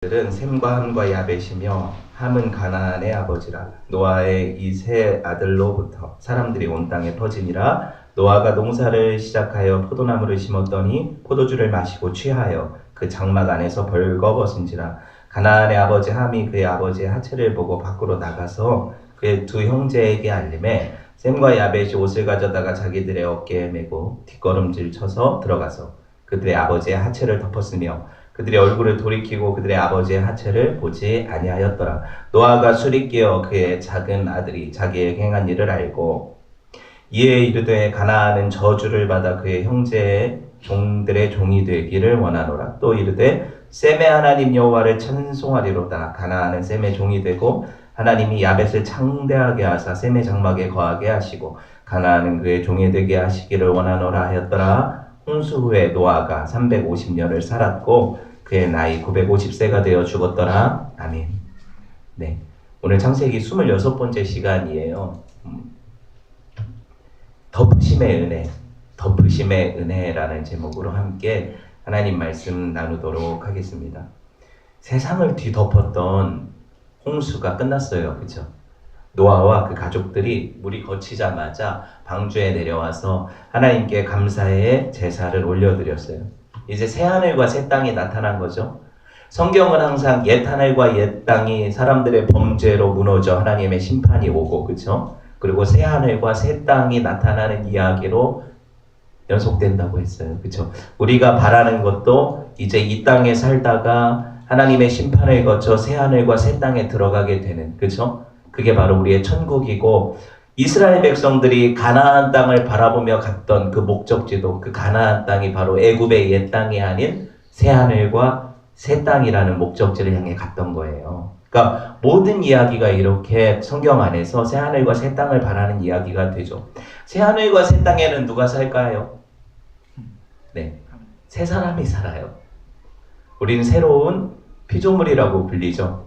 들은 셈과 함과 야벳이며 함은 가나안의 아버지라. 노아의 이 세 아들로부터 사람들이 온 땅에 퍼지니라. 노아가 농사를 시작하여 포도나무를 심었더니 포도주를 마시고 취하여 그 장막 안에서 벌거벗은지라. 가나안의 아버지 함이 그의 아버지의 하체를 보고 밖으로 나가서 그의 두 형제에게 알림해 셈과 야벳이 옷을 가져다가 자기들의 어깨에 메고 뒷걸음질 쳐서 들어가서 그들의 아버지의 하체를 덮었으며 그들의 얼굴을 돌이키고 그들의 아버지의 하체를 보지 아니하였더라. 노아가 술이 깨어 그의 작은 아들이 자기에게 행한 일을 알고 이에 이르되 가나안은 저주를 받아 그의 형제의 종들의 종이 되기를 원하노라. 또 이르되 셈의 하나님 여호와를 찬송하리로다. 가나안은 셈의 종이 되고 하나님이 야벳을 창대하게 하사 셈의 장막에 거하게 하시고 가나안은 그의 종이 되게 하시기를 원하노라 하였더라. 홍수 후에 노아가 350년을 살았고 그의 나이 950세가 되어 죽었더라. 아멘. 네, 오늘 창세기 26번째 시간이에요. 덮으심의 은혜, 덮으심의 은혜라는 제목으로 함께 하나님 말씀 나누도록 하겠습니다. 세상을 뒤덮었던 홍수가 끝났어요. 그렇죠? 노아와 그 가족들이 물이 거치자마자 방주에 내려와서 하나님께 감사의 제사를 올려드렸어요. 이제 새 하늘과 새 땅이 나타난 거죠. 성경은 항상 옛 하늘과 옛 땅이 사람들의 범죄로 무너져 하나님의 심판이 오고, 그렇죠? 그리고 새 하늘과 새 땅이 나타나는 이야기로 연속된다고 했어요. 그렇죠? 우리가 바라는 것도 이제 이 땅에 살다가 하나님의 심판을 거쳐 새 하늘과 새 땅에 들어가게 되는, 그렇죠? 그게 바로 우리의 천국이고, 이스라엘 백성들이 가나안 땅을 바라보며 갔던 그 목적지도 그 가나안 땅이 바로 애굽의 옛 땅이 아닌 새 하늘과 새 땅이라는 목적지를 향해 갔던 거예요. 그러니까 모든 이야기가 이렇게 성경 안에서 새 하늘과 새 땅을 바라는 이야기가 되죠. 새 하늘과 새 땅에는 누가 살까요? 네, 새 사람이 살아요. 우리는 새로운 피조물이라고 불리죠.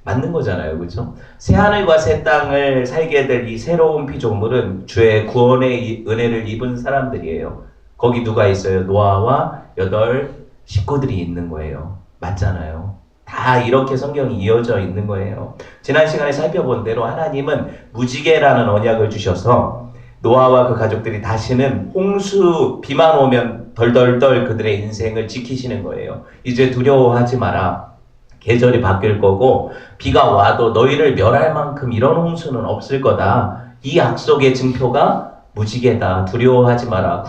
맞는 거잖아요. 그렇죠? 새 하늘과 새 땅을 살게 될 이 새로운 피조물은 주의 구원의 은혜를 입은 사람들이에요. 거기 누가 있어요? 노아와 8 식구들이 있는 거예요. 맞잖아요. 다 이렇게 성경이 이어져 있는 거예요. 지난 시간에 살펴본 대로 하나님은 무지개라는 언약을 주셔서 노아와 그 가족들이 다시는 홍수 비만 오면 덜덜덜 그들의 인생을 지키시는 거예요. 이제 두려워하지 마라. 계절이 바뀔 거고 비가 와도 너희를 멸할 만큼 이런 홍수는 없을 거다. 이 약속의 증표가 무지개다. 두려워하지 마라.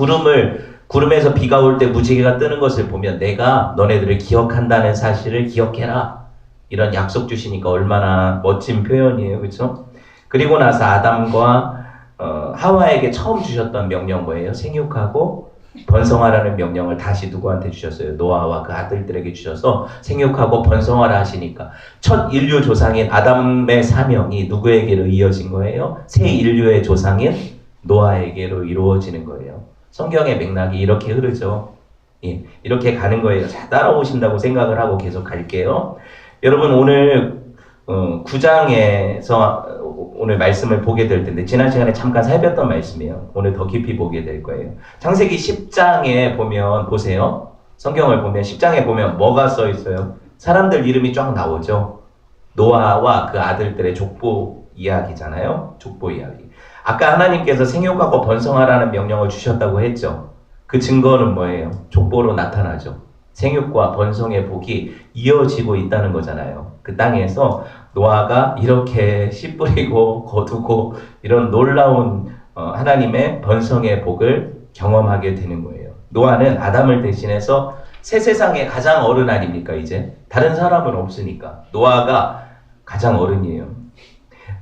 구름에서 비가 올 때 무지개가 뜨는 것을 보면 내가 너네들을 기억한다는 사실을 기억해라. 이런 약속 주시니까 얼마나 멋진 표현이에요. 그렇죠? 그리고 나서 아담과 하와에게 처음 주셨던 명령 뭐예요? 생육하고 번성하라는 명령을 다시 누구한테 주셨어요? 노아와 그 아들들에게 주셔서 생육하고 번성하라 하시니까 첫 인류 조상인 아담의 사명이 누구에게로 이어진 거예요? 새 인류의 조상인 노아에게로 이루어지는 거예요. 성경의 맥락이 이렇게 흐르죠. 예, 이렇게 가는 거예요. 자, 따라오신다고 생각을 하고 계속 갈게요. 여러분 오늘 9장에서 오늘 말씀을 보게 될 텐데 지난 시간에 잠깐 살폈던 말씀이에요. 오늘 더 깊이 보게 될 거예요. 창세기 10장에 보면 보세요. 성경을 보면 10장에 보면 뭐가 써 있어요? 사람들 이름이 쫙 나오죠. 노아와 그 아들들의 족보 이야기잖아요. 족보 이야기. 아까 하나님께서 생육하고 번성하라는 명령을 주셨다고 했죠. 그 증거는 뭐예요? 족보로 나타나죠. 생육과 번성의 복이 이어지고 있다는 거잖아요. 그 땅에서 노아가 이렇게 씨 뿌리고 거두고 이런 놀라운 하나님의 번성의 복을 경험하게 되는 거예요. 노아는 아담을 대신해서 새 세상의 가장 어른 아닙니까? 이제 다른 사람은 없으니까 노아가 가장 어른이에요.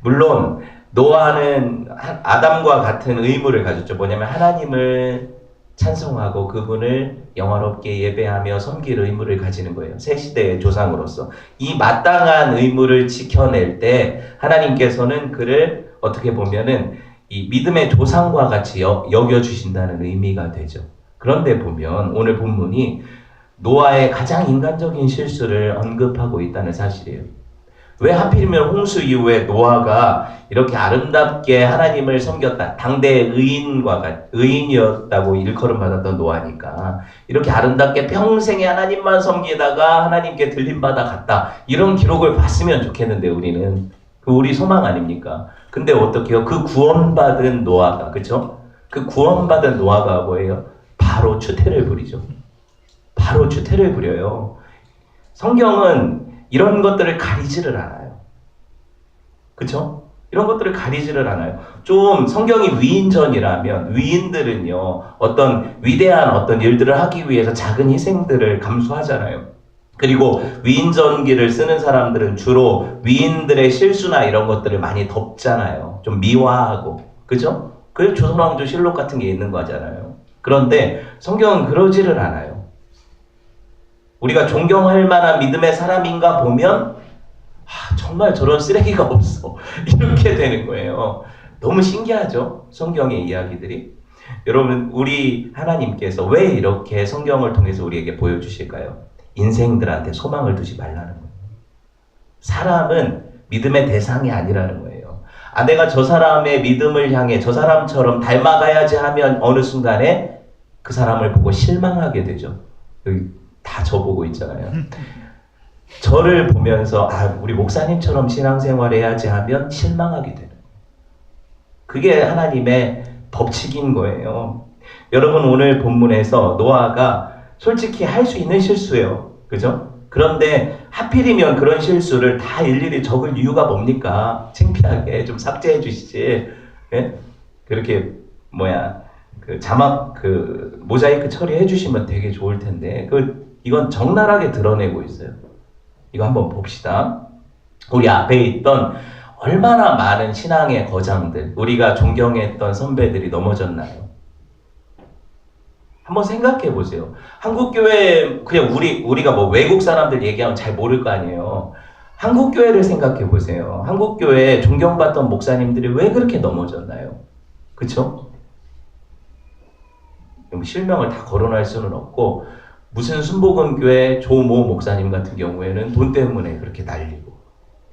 물론 노아는 아담과 같은 의무를 가졌죠. 뭐냐면 하나님을 찬송하고 그분을 영화롭게 예배하며 섬길 의무를 가지는 거예요. 새 시대의 조상으로서. 이 마땅한 의무를 지켜낼 때 하나님께서는 그를 어떻게 보면은 이 믿음의 조상과 같이 여겨주신다는 의미가 되죠. 그런데 보면 오늘 본문이 노아의 가장 인간적인 실수를 언급하고 있다는 사실이에요. 왜 하필이면 홍수 이후에 노아가 이렇게 아름답게 하나님을 섬겼다. 당대의 의인이었다고 일컬음 받았던 노아니까 이렇게 아름답게 평생에 하나님만 섬기다가 하나님께 들림받아 갔다. 이런 기록을 봤으면 좋겠는데 우리는 우리 소망 아닙니까? 근데 어떻게요? 그 구원받은 노아가, 그쵸? 그 구원받은 노아가 뭐예요? 바로 추태를 부리죠. 바로 추태를 부려요. 성경은 이런 것들을 가리지를 않아요. 그쵸? 이런 것들을 가리지를 않아요. 좀 성경이 위인전이라면 위인들은요, 어떤 위대한 어떤 일들을 하기 위해서 작은 희생들을 감수하잖아요. 그리고 위인전기를 쓰는 사람들은 주로 위인들의 실수나 이런 것들을 많이 덮잖아요. 좀 미화하고. 그죠? 그래서 조선왕조 실록 같은 게 있는 거잖아요. 그런데 성경은 그러지를 않아요. 우리가 존경할 만한 믿음의 사람인가 보면 정말 저런 쓰레기가 없어. 이렇게 되는 거예요. 너무 신기하죠? 성경의 이야기들이. 여러분, 우리 하나님께서 왜 이렇게 성경을 통해서 우리에게 보여주실까요? 인생들한테 소망을 두지 말라는 거예요. 사람은 믿음의 대상이 아니라는 거예요. 내가 저 사람의 믿음을 향해 저 사람처럼 닮아가야지 하면 어느 순간에 그 사람을 보고 실망하게 되죠. 여기 다 저보고 있잖아요. 저를 보면서 우리 목사님처럼 신앙생활 해야지 하면 실망하게 되는 거예요. 그게 하나님의 법칙인 거예요. 여러분, 오늘 본문에서 노아가 솔직히 할 수 있는 실수예요. 그죠? 그런데 하필이면 그런 실수를 다 일일이 적을 이유가 뭡니까? 창피하게 좀 삭제해 주시지. 예? 그렇게 그 자막 모자이크 처리해 주시면 되게 좋을 텐데 이건 적나라하게 드러내고 있어요. 이거 한번 봅시다. 우리 앞에 있던 얼마나 많은 신앙의 거장들, 우리가 존경했던 선배들이 넘어졌나요? 한번 생각해 보세요. 한국교회, 그냥 우리가 뭐 외국 사람들 얘기하면 잘 모를 거 아니에요. 한국교회를 생각해 보세요. 한국교회에 존경받던 목사님들이 왜 그렇게 넘어졌나요? 그쵸? 실명을 다 거론할 수는 없고, 무슨 순복음교회 조모 목사님 같은 경우에는 돈 때문에 그렇게 날리고,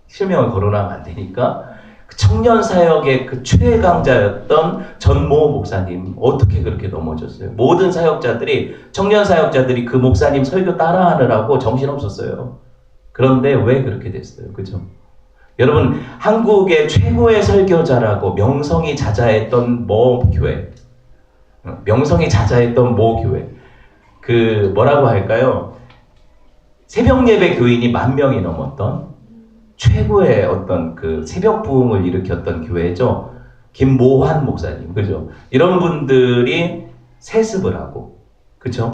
실명을 거론하면 안 되니까, 청년 사역의 그 최강자였던 전모 목사님 어떻게 그렇게 넘어졌어요? 모든 사역자들이, 청년 사역자들이 그 목사님 설교 따라하느라고 정신없었어요. 그런데 왜 그렇게 됐어요? 그죠? 여러분, 한국의 최고의 설교자라고 명성이 자자했던 모 교회, 명성이 자자했던 모 교회, 뭐라고 할까요? 새벽 예배 교인이 10,000명이 넘었던 최고의 어떤 새벽 부흥을 일으켰던 교회죠. 김모환 목사님, 그죠? 이런 분들이 세습을 하고, 그죠?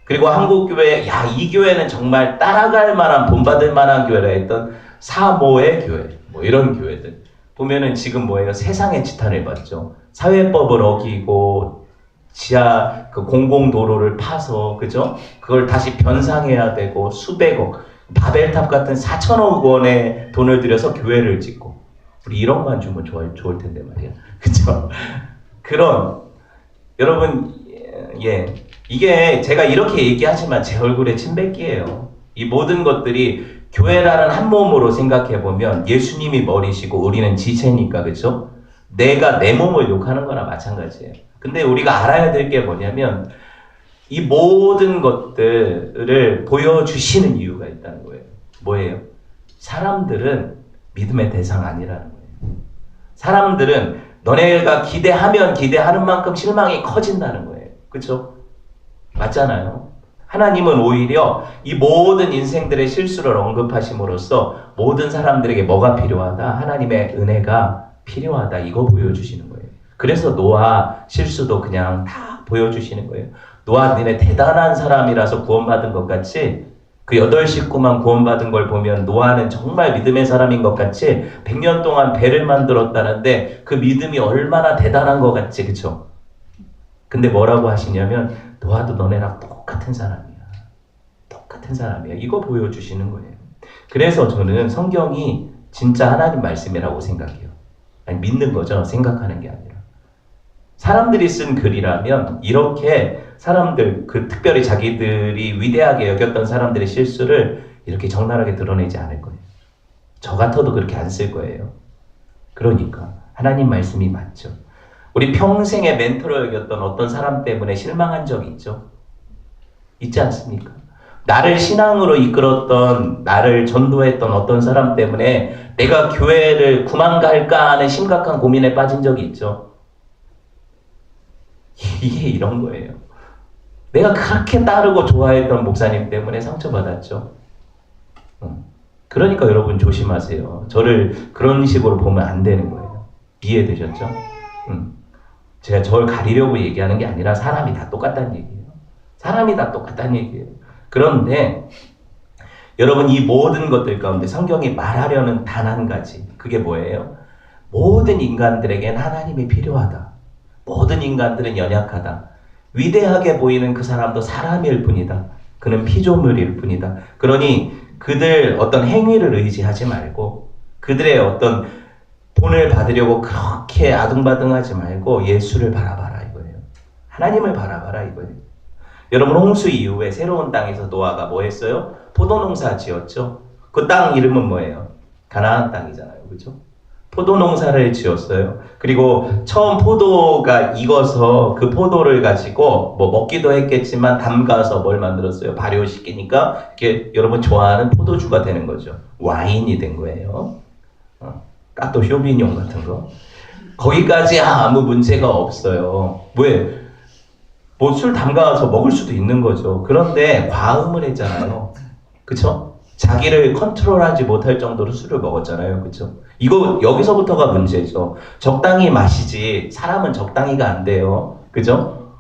그리고 한국교회, 이 교회는 정말 따라갈 만한, 본받을 만한 교회라 했던 사모의 교회, 이런 교회들. 보면은 지금 뭐예요? 세상의 지탄을 받죠. 사회법을 어기고, 지하 공공도로를 파서, 그죠? 그걸 다시 변상해야 되고, 수백억. 바벨탑 같은 4천억 원의 돈을 들여서 교회를 짓고, 우리 1억만 주면 좋을 텐데 말이야. 그쵸? 여러분, 이게 제가 이렇게 얘기하지만 제 얼굴에 침 뱉기예요. 이 모든 것들이 교회라는 한 몸으로 생각해보면 예수님이 머리시고 우리는 지체니까, 그쵸? 내가 내 몸을 욕하는 거나 마찬가지예요. 근데 우리가 알아야 될 게 뭐냐면, 이 모든 것들을 보여주시는 이유가 있다는 거예요. 뭐예요? 사람들은 믿음의 대상 아니라는 거예요. 사람들은 너네가 기대하면 기대하는 만큼 실망이 커진다는 거예요. 그렇죠? 맞잖아요. 하나님은 오히려 이 모든 인생들의 실수를 언급하심으로써 모든 사람들에게 뭐가 필요하다? 하나님의 은혜가 필요하다. 이거 보여주시는 거예요. 그래서 노아 실수도 그냥 다 보여주시는 거예요. 노아 니네 대단한 사람이라서 구원받은 것 같이, 그 8 식구만 구원받은 걸 보면 노아는 정말 믿음의 사람인 것 같이 100년 동안 배를 만들었다는데 그 믿음이 얼마나 대단한 것 같지, 그쵸? 근데 뭐라고 하시냐면 노아도 너네랑 똑같은 사람이야. 똑같은 사람이야. 이거 보여주시는 거예요. 그래서 저는 성경이 진짜 하나님 말씀이라고 생각해요. 아니, 믿는 거죠. 생각하는 게 아니라. 사람들이 쓴 글이라면 이렇게 사람들, 특별히 자기들이 위대하게 여겼던 사람들의 실수를 이렇게 적나라하게 드러내지 않을 거예요. 저 같아도 그렇게 안 쓸 거예요. 그러니까 하나님 말씀이 맞죠. 우리 평생의 멘토로 여겼던 어떤 사람 때문에 실망한 적 있죠? 있지 않습니까? 나를 신앙으로 이끌었던, 나를 전도했던 어떤 사람 때문에 내가 교회를 그만갈까 하는 심각한 고민에 빠진 적이 있죠. 이게 이런 거예요. 내가 그렇게 따르고 좋아했던 목사님 때문에 상처받았죠. 그러니까 여러분 조심하세요. 저를 그런 식으로 보면 안 되는 거예요. 이해되셨죠? 제가 저를 가리려고 얘기하는 게 아니라 사람이 다 똑같다는 얘기예요. 사람이 다 똑같다는 얘기예요. 그런데 여러분 이 모든 것들 가운데 성경이 말하려는 단 한 가지, 그게 뭐예요? 모든 인간들에겐 하나님이 필요하다. 모든 인간들은 연약하다. 위대하게 보이는 그 사람도 사람일 뿐이다. 그는 피조물일 뿐이다. 그러니 그들 어떤 행위를 의지하지 말고 그들의 어떤 본을 받으려고 그렇게 아둥바둥하지 말고 예수를 바라봐라 이거예요. 하나님을 바라봐라 이거예요. 여러분 홍수 이후에 새로운 땅에서 노아가 뭐 했어요? 포도농사 지었죠. 그 땅 이름은 뭐예요? 가나안 땅이잖아요. 그렇죠? 포도농사를 지었어요. 그리고 처음 포도가 익어서 그 포도를 가지고 뭐 먹기도 했겠지만 담가서 뭘 만들었어요? 발효시키니까 이게 여러분 좋아하는 포도주가 되는 거죠. 와인이 된 거예요. 까또 쇼비뇽 같은 거. 거기까지 아무 문제가 없어요. 왜? 뭐 술 담가서 먹을 수도 있는 거죠. 그런데 과음을 했잖아요. 그쵸? 자기를 컨트롤하지 못할 정도로 술을 먹었잖아요. 그쵸? 이거 여기서부터가 문제죠. 적당히 마시지 사람은 적당히가 안 돼요. 그죠?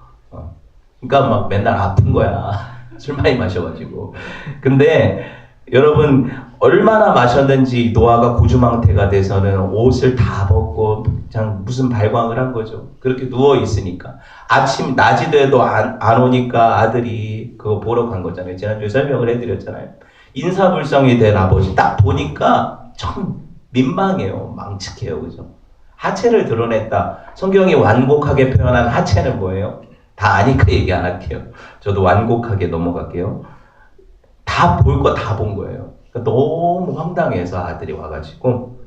그러니까 막 맨날 아픈 거야. 술 많이 마셔가지고. 근데 여러분 얼마나 마셨는지 노아가 구주망태가 돼서는 옷을 다 벗고 그냥 무슨 발광을 한 거죠. 그렇게 누워 있으니까 아침 낮이 돼도 안 오니까 아들이 그거 보러 간 거잖아요. 지난주에 설명을 해드렸잖아요. 인사불성이 된 아버지 딱 보니까 참 민망해요. 망측해요. 그죠? 하체를 드러냈다. 성경이 완곡하게 표현한 하체는 뭐예요? 다 아니까 얘기 안 할게요. 저도 완곡하게 넘어갈게요. 다 볼 거 다 본 거예요. 그러니까 너무 황당해서 아들이 와가지고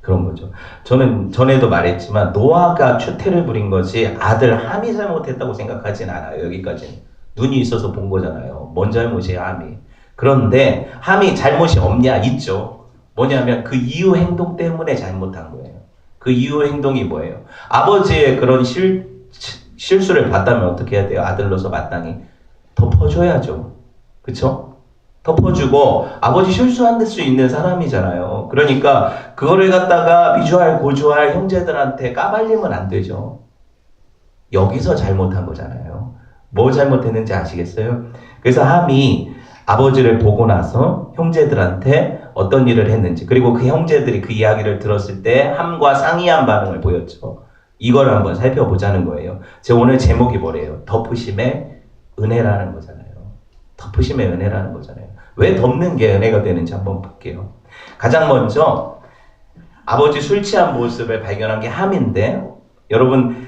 그런 거죠. 저는 전에도 말했지만 노아가 추태를 부린 것이 아들 함이 잘못했다고 생각하진 않아요. 여기까지는. 눈이 있어서 본 거잖아요. 뭔 잘못이에요, 함이. 그런데 함이 잘못이 없냐? 있죠. 뭐냐면 그 이후 행동 때문에 잘못한 거예요. 그 이후 행동이 뭐예요? 아버지의 그런 실수를 봤다면 어떻게 해야 돼요? 아들로서 마땅히 덮어줘야죠. 그쵸? 덮어주고 아버지 실수할 수 있는 사람이잖아요. 그러니까 그거를 갖다가 미주알 고주알 형제들한테 까발리면 안 되죠. 여기서 잘못한 거잖아요. 뭐 잘못했는지 아시겠어요? 그래서 함이 아버지를 보고 나서 형제들한테 어떤 일을 했는지, 그리고 그 형제들이 그 이야기를 들었을 때 함과 상이한 반응을 보였죠. 이걸 한번 살펴보자는 거예요. 제가 오늘 제목이 뭐래요? 덮으심의 은혜라는 거잖아요. 덮으심의 은혜라는 거잖아요. 왜 덮는 게 은혜가 되는지 한번 볼게요. 가장 먼저 아버지 술 취한 모습을 발견한 게 함인데, 여러분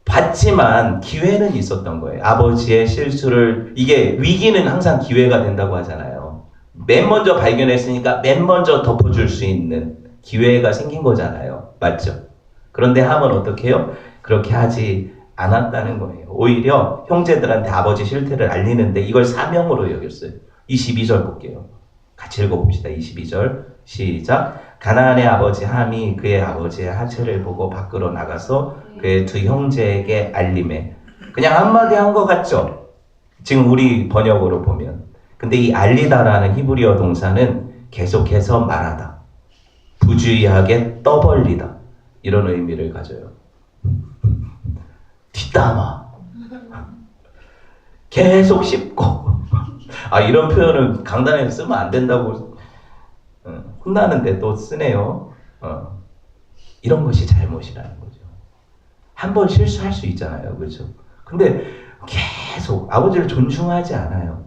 봤지만 기회는 있었던 거예요. 아버지의 실수를, 이게 위기는 항상 기회가 된다고 하잖아요. 맨 먼저 발견했으니까 맨 먼저 덮어줄 수 있는 기회가 생긴 거잖아요. 맞죠? 그런데 함은 어떻게 해요? 그렇게 하지 않았다는 거예요. 오히려 형제들한테 아버지 실태를 알리는데 이걸 사명으로 여겼어요. 22절 볼게요. 같이 읽어봅시다. 22절 시작. 가나안의 아버지 함이 그의 아버지의 하체를 보고 밖으로 나가서 그의 두 형제에게 알림해. 그냥 한마디 한 것 같죠? 지금 우리 번역으로 보면. 근데 이 알리다라는 히브리어 동사는 계속해서 말하다, 부주의하게 떠벌리다, 이런 의미를 가져요. 뒷담화, 계속 씹고. 이런 표현은 강단에서 쓰면 안 된다고 혼나는데 또 쓰네요. 이런 것이 잘못이라는 거죠. 한 번 실수할 수 있잖아요. 그렇죠? 근데 계속 아버지를 존중하지 않아요.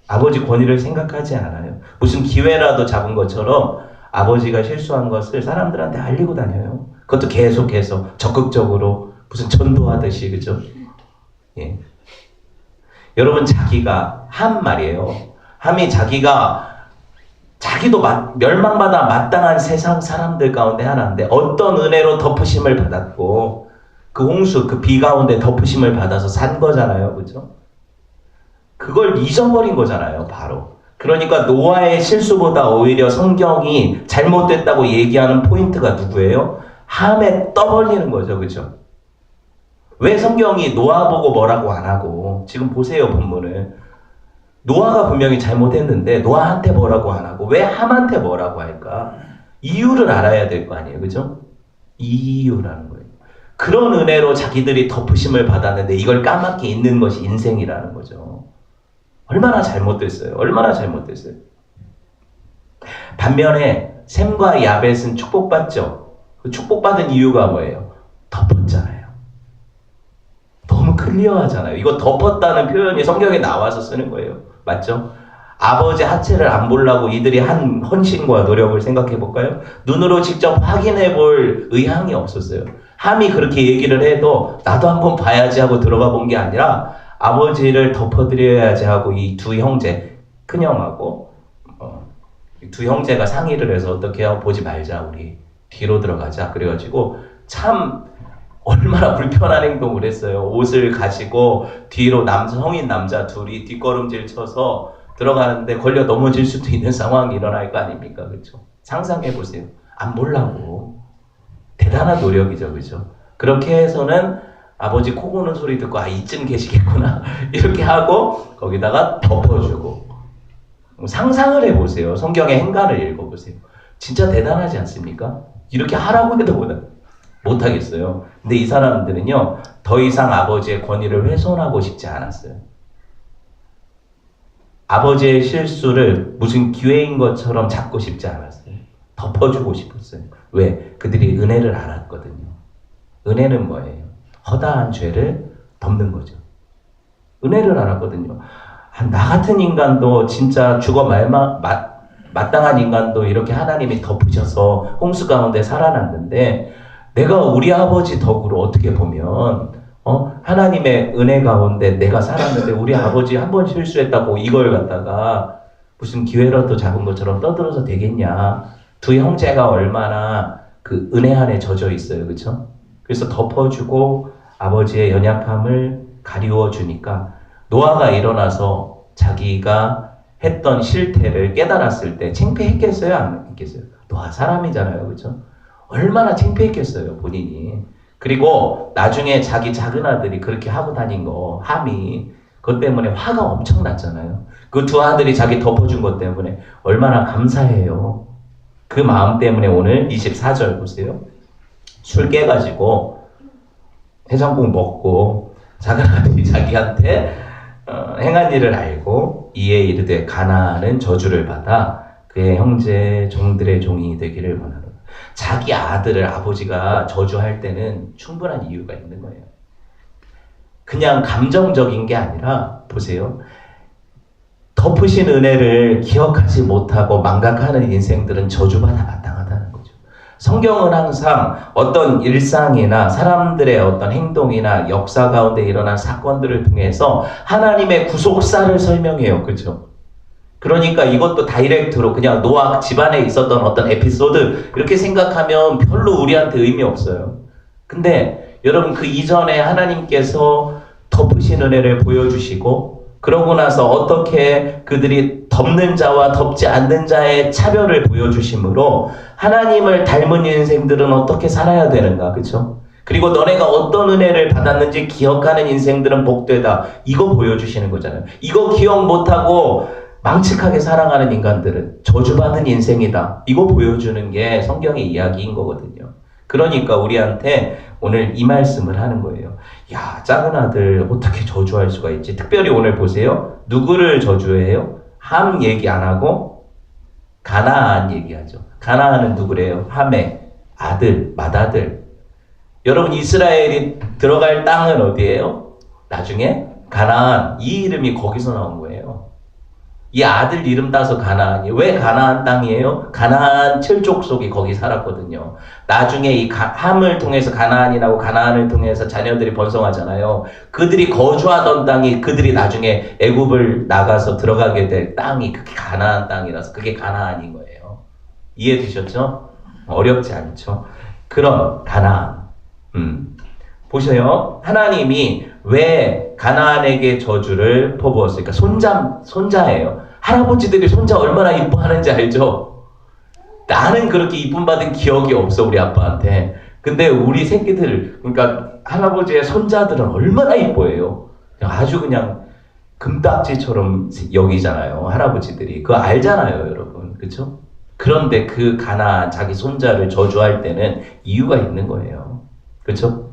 아버지 권위를 생각하지 않아요. 무슨 기회라도 잡은 것처럼 아버지가 실수한 것을 사람들한테 알리고 다녀요. 그것도 계속해서 적극적으로 무슨 전도하듯이. 그죠? 예. 여러분, 자기가 함 말이에요. 함이 자기가 자기도 멸망받아 마땅한 세상 사람들 가운데 하나인데 어떤 은혜로 덮으심을 받았고 그 홍수, 그 비 가운데 덮으심을 받아서 산 거잖아요. 그죠? 그걸 잊어버린 거잖아요. 바로. 그러니까 노아의 실수보다 오히려 성경이 잘못됐다고 얘기하는 포인트가 누구예요? 함에 떠벌리는 거죠. 그죠? 왜 성경이 노아 보고 뭐라고 안 하고, 지금 보세요 본문을. 노아가 분명히 잘못했는데 노아한테 뭐라고 안 하고 왜 함한테 뭐라고 할까? 이유를 알아야 될 거 아니에요. 그죠? 이유라는 거예요. 그런 은혜로 자기들이 덮으심을 받았는데 이걸 까맣게 잊는 것이 인생이라는 거죠. 얼마나 잘못됐어요. 얼마나 잘못됐어요. 반면에 셈과 야벳은 축복받죠. 그 축복받은 이유가 뭐예요? 덮었잖아요. 너무 클리어하잖아요. 이거 덮었다는 표현이 성경에 나와서 쓰는 거예요. 맞죠? 아버지 하체를 안 보려고 이들이 한 헌신과 노력을 생각해 볼까요? 눈으로 직접 확인해 볼 의향이 없었어요. 함이 그렇게 얘기를 해도 나도 한번 봐야지 하고 들어가 본 게 아니라 아버지를 덮어드려야지 하고 이 두 형제, 큰형하고 두 형제가 상의를 해서 어떻게 하고 보지 말자, 우리 뒤로 들어가자. 그래가지고 참 얼마나 불편한 행동을 했어요. 옷을 가지고 뒤로 성인 남자 둘이 뒷걸음질 쳐서 들어가는데 걸려 넘어질 수도 있는 상황이 일어날 거 아닙니까? 그렇죠? 상상해 보세요. 안 보려고. 대단한 노력이죠. 그렇죠? 그렇게 해서는 아버지 코 고는 소리 듣고 이쯤 계시겠구나 이렇게 하고 거기다가 덮어주고. 상상을 해보세요. 성경의 행간을 읽어보세요. 진짜 대단하지 않습니까? 이렇게 하라고 해도 못하겠어요. 근데 이 사람들은요, 더 이상 아버지의 권위를 훼손하고 싶지 않았어요. 아버지의 실수를 무슨 기회인 것처럼 잡고 싶지 않았어요. 덮어주고 싶었어요. 왜? 그들이 은혜를 알았거든요. 은혜는 뭐예요? 허다한 죄를 덮는 거죠. 은혜를 알았거든요. 나 같은 인간도 진짜 죽어 마땅한 인간도 이렇게 하나님이 덮으셔서 홍수 가운데 살아났는데 내가 우리 아버지 덕으로 어떻게 보면 하나님의 은혜 가운데 내가 살았는데 우리 아버지 한 번 실수했다고 이걸 갖다가 무슨 기회라도 잡은 것처럼 떠들어서 되겠냐. 두 형제가 얼마나 그 은혜 안에 젖어 있어요. 그렇죠? 그래서 덮어주고 아버지의 연약함을 가리워 주니까 노아가 일어나서 자기가 했던 실태를 깨달았을 때 창피했겠어요? 안 했겠어요? 노아 사람이잖아요. 그렇죠? 얼마나 창피했겠어요, 본인이. 그리고 나중에 자기 작은 아들이 그렇게 하고 다닌 거, 함이, 그것 때문에 화가 엄청 났잖아요. 그 두 아들이 자기 덮어준 것 때문에 얼마나 감사해요. 그 마음 때문에 오늘 24절 보세요. 술 깨가지고 해장국 먹고 작은 아들이 자기한테 행한 일을 알고 이에 이르되 가나안은 저주를 받아 그의 형제 종들의 종이 되기를 원하노라. 자기 아들을 아버지가 저주할 때는 충분한 이유가 있는 거예요. 그냥 감정적인 게 아니라 보세요. 덮으신 은혜를 기억하지 못하고 망각하는 인생들은 저주받아 마땅하다는 거죠. 성경은 항상 어떤 일상이나 사람들의 어떤 행동이나 역사 가운데 일어난 사건들을 통해서 하나님의 구속사를 설명해요. 그렇죠? 그러니까 이것도 다이렉트로 그냥 노아 집안에 있었던 어떤 에피소드 이렇게 생각하면 별로 우리한테 의미 없어요. 근데 여러분 그 이전에 하나님께서 덮으신 은혜를 보여주시고 그러고 나서 어떻게 그들이 덮는 자와 덮지 않는 자의 차별을 보여주심으로 하나님을 닮은 인생들은 어떻게 살아야 되는가, 그렇죠? 그리고 너네가 어떤 은혜를 받았는지 기억하는 인생들은 복되다. 이거 보여주시는 거잖아요. 이거 기억 못하고 망측하게 살아가는 인간들은 저주받은 인생이다. 이거 보여주는 게 성경의 이야기인 거거든요. 그러니까 우리한테 오늘 이 말씀을 하는 거예요. 야, 작은 아들 어떻게 저주할 수가 있지? 특별히 오늘 보세요. 누구를 저주해요? 함 얘기 안 하고 가나안 얘기하죠. 가나안은 누구래요? 함의 아들, 맏아들. 여러분 이스라엘이 들어갈 땅은 어디예요? 나중에 가나안. 이 이름이 거기서 나온 거예요. 이 아들 이름 따서 가나안이. 왜 가나안 땅이에요? 가나안 7족속이 거기 살았거든요. 나중에 이 함을 통해서 가나안이라고 가나안을 통해서 자녀들이 번성하잖아요. 그들이 거주하던 땅이 그들이 나중에 애굽을 나가서 들어가게 될 땅이 그게 가나안 땅이라서 그게 가나안인 거예요. 이해되셨죠? 어렵지 않죠? 그런 가나안. 보세요. 하나님이 왜 가나안에게 저주를 퍼부었을까? 손자예요. 할아버지들이 손자 얼마나 이뻐하는지 알죠? 나는 그렇게 이쁨 받은 기억이 없어, 우리 아빠한테. 근데 우리 새끼들, 그러니까 할아버지의 손자들은 얼마나 이뻐해요. 아주 그냥 금딱지처럼 여기잖아요, 할아버지들이. 그거 알잖아요, 여러분. 그쵸? 그런데 그 가나안 자기 손자를 저주할 때는 이유가 있는 거예요. 그쵸?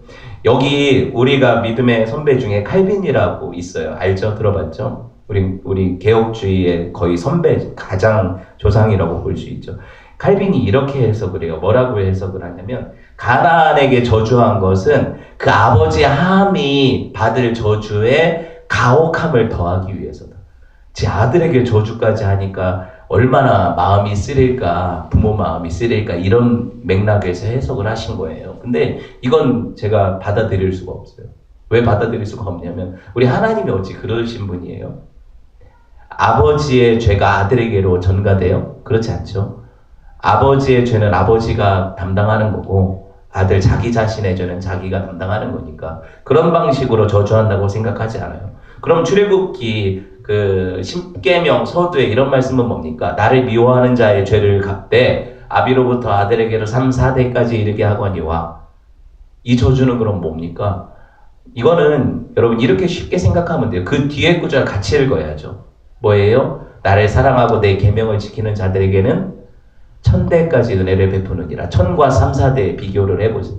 여기 우리가 믿음의 선배 중에 칼빈이라고 있어요. 알죠? 들어봤죠? 우리 개혁주의의 거의 선배, 가장 조상이라고 볼 수 있죠. 칼빈이 이렇게 해석을 해요. 뭐라고 해석을 하냐면 가나안에게 저주한 것은 그 아버지 함이 받을 저주에 가혹함을 더하기 위해서다. 제 아들에게 저주까지 하니까 얼마나 마음이 쓰릴까, 부모 마음이 쓰릴까, 이런 맥락에서 해석을 하신 거예요. 근데 이건 제가 받아들일 수가 없어요. 왜 받아들일 수가 없냐면 우리 하나님이 어찌 그러신 분이에요? 아버지의 죄가 아들에게로 전가돼요? 그렇지 않죠. 아버지의 죄는 아버지가 담당하는 거고 아들 자기 자신의 죄는 자기가 담당하는 거니까 그런 방식으로 저주한다고 생각하지 않아요. 그럼 출애굽기 그 십계명 서두에 이런 말씀은 뭡니까? 나를 미워하는 자의 죄를 갚되 아비로부터 아들에게로 3, 4대까지 이르게 하거니와. 이 저주는 그럼 뭡니까? 이거는 여러분 이렇게 쉽게 생각하면 돼요. 그 뒤에 구절 같이 읽어야죠. 뭐예요? 나를 사랑하고 내 계명을 지키는 자들에게는 1000대까지 은혜를 베푸느니라. 1000과 3, 4대의 비교를 해보세요.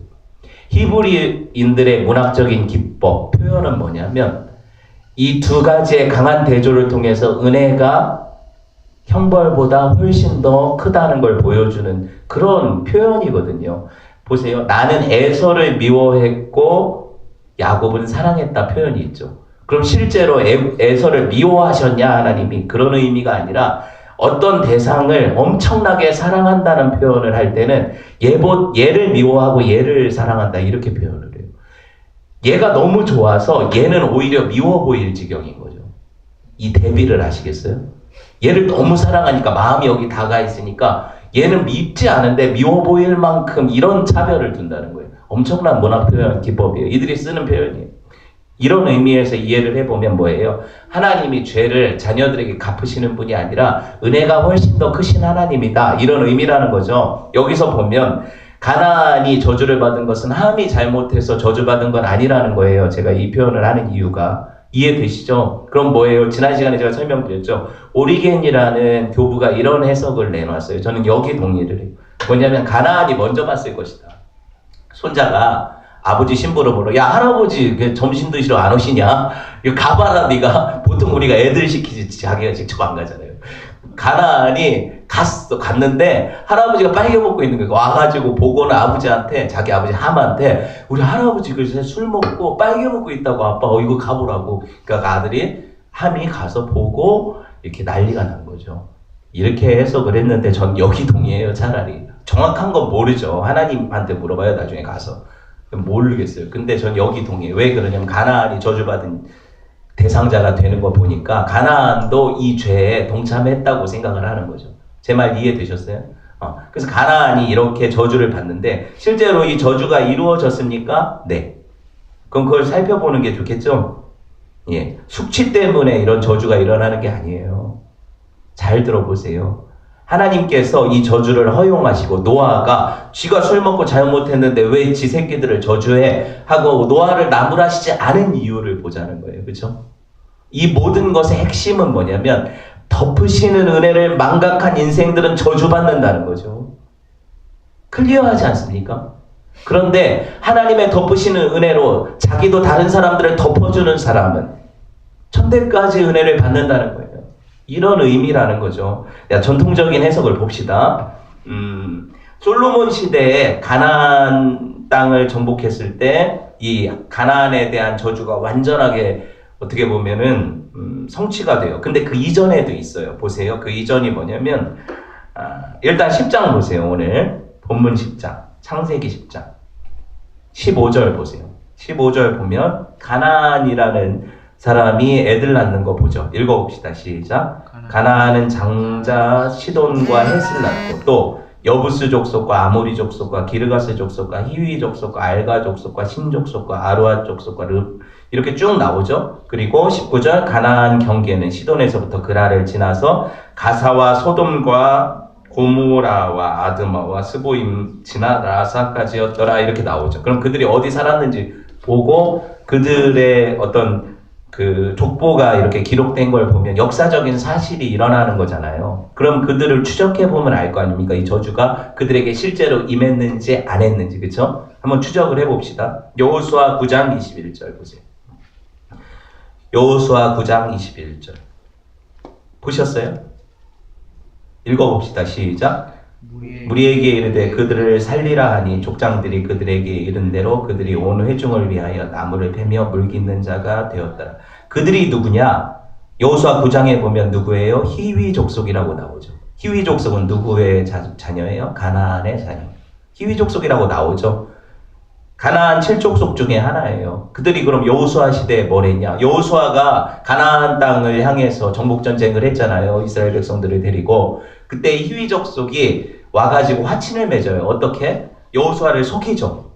히브리인들의 문학적인 기법, 표현은 뭐냐면 이 두 가지의 강한 대조를 통해서 은혜가 형벌보다 훨씬 더 크다는 걸 보여주는 그런 표현이거든요. 보세요. 나는 에서를 미워했고 야곱은 사랑했다 표현이 있죠. 그럼 실제로 에서를 미워하셨냐 하나님이? 그런 의미가 아니라 어떤 대상을 엄청나게 사랑한다는 표현을 할 때는 얘를 미워하고 얘를 사랑한다 이렇게 표현을 해요. 얘가 너무 좋아서 얘는 오히려 미워 보일 지경인 거죠. 이 대비를 아시겠어요? 얘를 너무 사랑하니까 마음이 여기 다가 있으니까 얘는 밉지 않은데 미워 보일 만큼 이런 차별을 둔다는 거예요. 엄청난 문학 표현 기법이에요. 이들이 쓰는 표현이에요. 이런 의미에서 이해를 해보면 뭐예요? 하나님이 죄를 자녀들에게 갚으시는 분이 아니라 은혜가 훨씬 더 크신 하나님이다. 이런 의미라는 거죠. 여기서 보면 가나안이 저주를 받은 것은 함이 잘못해서 저주받은 건 아니라는 거예요. 제가 이 표현을 하는 이유가. 이해되시죠? 그럼 뭐예요? 지난 시간에 제가 설명드렸죠. 오리겐이라는 교부가 이런 해석을 내놨어요. 저는 여기 동의를 해요. 뭐냐면 가나안이 먼저 봤을 것이다. 손자가 아버지 심부름 보러 야 할아버지 점심 드시러 안 오시냐? 이거 가봐라 네가. 보통 우리가 애들 시키지 자기가 직접 안 가잖아요. 가나안이 갔는데 할아버지가 빨개 먹고 있는 거예요. 와가지고 보고는 아버지한테, 자기 아버지 함한테 우리 할아버지 글쎄 술 먹고 빨개 먹고 있다고 아빠 이거 가보라고. 그러니까 아들이 함이 가서 보고 이렇게 난리가 난 거죠. 이렇게 해석을 했는데 전 여기 동의해요. 차라리 정확한 건 모르죠. 하나님한테 물어봐요. 나중에 가서 모르겠어요. 근데 전 여기 동의해요. 왜 그러냐면 가나안이 저주받은 대상자가 되는 거 보니까 가나안도 이 죄에 동참했다고 생각을 하는 거죠. 제 말 이해되셨어요? 그래서 가나안이 이렇게 저주를 받는데 실제로 이 저주가 이루어졌습니까? 네. 그럼 그걸 살펴보는 게 좋겠죠? 예. 숙취 때문에 이런 저주가 일어나는 게 아니에요. 잘 들어보세요. 하나님께서 이 저주를 허용하시고 노아가 쥐가 술 먹고 잘못했는데 왜 지 새끼들을 저주해? 하고 노아를 나무라시지 않은 이유를 보자는 거예요. 그렇죠? 이 모든 것의 핵심은 뭐냐면 덮으시는 은혜를 망각한 인생들은 저주받는다는 거죠. 클리어하지 않습니까? 그런데 하나님의 덮으시는 은혜로 자기도 다른 사람들을 덮어주는 사람은 천대까지 은혜를 받는다는 거예요. 이런 의미라는 거죠. 전통적인 해석을 봅시다. 솔로몬 시대에 가나안 땅을 정복했을 때 이 가나안에 대한 저주가 완전하게 어떻게 보면은 성취가 돼요. 근데 그 이전에도 있어요. 보세요. 그 이전이 뭐냐면 일단 10장 보세요. 오늘 본문 10장 창세기 10장 15절 보세요. 15절 보면 가나안이라는 사람이 애들 낳는 거 보죠. 읽어봅시다. 시작. 가나안은 장자 시돈과 헷을 낳고 또 여부스 족속과 아모리 족속과 기르가스 족속과 히위 족속과 알가 족속과 신 족속과 아루아 족속과 르 이렇게 쭉 나오죠. 그리고 19절 가나안 경계는 시돈에서부터 그라를 지나서 가사와 소돔과 고모라와 아드마와 스보임 지나 라사까지였더라 이렇게 나오죠. 그럼 그들이 어디 살았는지 보고 그들의 어떤 그 족보가 이렇게 기록된 걸 보면 역사적인 사실이 일어나는 거잖아요. 그럼 그들을 추적해 보면 알 거 아닙니까? 이 저주가 그들에게 실제로 임했는지 안 했는지, 그렇죠? 한번 추적을 해봅시다. 여호수아 9장 21절 보세요. 여호수아 9장 21절 보셨어요? 읽어봅시다. 시작. 무리에게 이르되 그들을 살리라 하니 족장들이 그들에게 이른 대로 그들이 온 회중을 위하여 나무를 패며 물깃는 자가 되었더라. 그들이 누구냐? 여호수아 9장에 보면 누구예요? 히위 족속이라고 나오죠. 히위 족속은 누구의 자녀예요? 가나안의 자녀. 히위 족속이라고 나오죠. 가나안 7족속 중에 하나예요. 그들이 그럼 여호수아 시대에 뭘 했냐? 여호수아가 가나안 땅을 향해서 정복전쟁을 했잖아요. 이스라엘 백성들을 데리고. 그때 히위 족속이 와가지고 화친을 맺어요. 어떻게? 여호수아를 속이죠.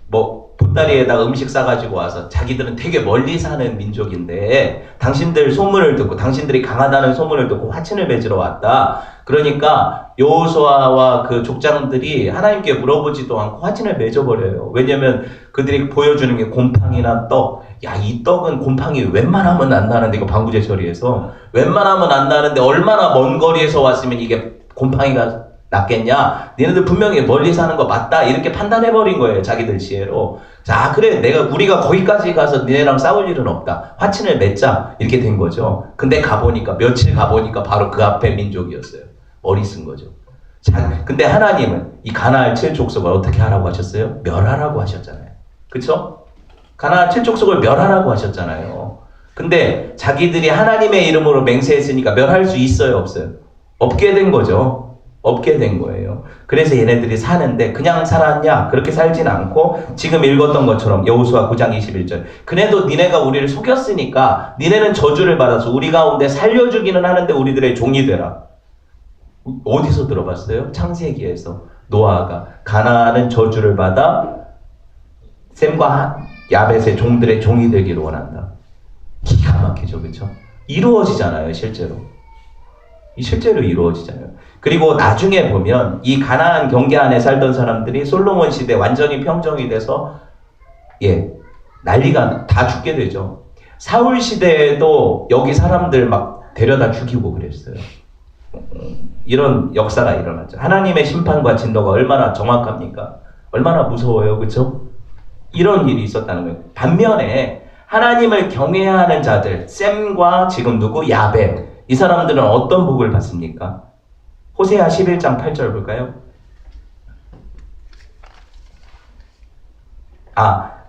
뭐 보따리에다가 음식 싸가지고 와서 자기들은 되게 멀리 사는 민족인데 당신들 소문을 듣고 당신들이 강하다는 소문을 듣고 화친을 맺으러 왔다. 그러니까 여호수아와 그 족장들이 하나님께 물어보지도 않고 화친을 맺어버려요. 왜냐면 그들이 보여주는 게 곰팡이나 떡. 야, 이 떡은 곰팡이 웬만하면 안 나는데, 이거 방부제 처리해서 웬만하면 안 나는데 얼마나 먼 거리에서 왔으면 이게 곰팡이가 낫겠냐? 니네들 분명히 멀리 사는 거 맞다. 이렇게 판단해버린 거예요. 자기들 지혜로. 자, 그래. 우리가 거기까지 가서 니네랑 싸울 일은 없다. 화친을 맺자. 이렇게 된 거죠. 근데 며칠 가보니까 바로 그 앞에 민족이었어요. 머리 쓴 거죠. 자, 근데 하나님은 이 가나안 7족속을 어떻게 하라고 하셨어요? 멸하라고 하셨잖아요. 그쵸? 가나안 7족속을 멸하라고 하셨잖아요. 근데 자기들이 하나님의 이름으로 맹세했으니까 멸할 수 있어요? 없어요? 없게 된 거죠. 없게 된 거예요. 그래서 얘네들이 사는데 그냥 살았냐? 그렇게 살진 않고 지금 읽었던 것처럼 여호수아 9장 21절 그네도 니네가 우리를 속였으니까 니네는 저주를 받아서 우리 가운데 살려주기는 하는데 우리들의 종이 되라. 어디서 들어봤어요? 창세기에서 노아가 가나안은 저주를 받아 셈과 야벳의 종들의 종이 되기를 원한다. 기가 막히죠. 그렇죠? 이루어지잖아요. 실제로 이루어지잖아요. 그리고 나중에 보면 이 가나안 경계 안에 살던 사람들이 솔로몬 시대 완전히 평정이 돼서 난리가 다 죽게 되죠. 사울 시대에도 여기 사람들 막 데려다 죽이고 그랬어요. 이런 역사가 일어났죠. 하나님의 심판과 진노가 얼마나 정확합니까? 얼마나 무서워요. 그렇죠? 이런 일이 있었다는 거예요. 반면에 하나님을 경외하는 자들, 셈과 지금 누구? 야벳. 이 사람들은 어떤 복을 받습니까? 호세아 11장 8절 볼까요?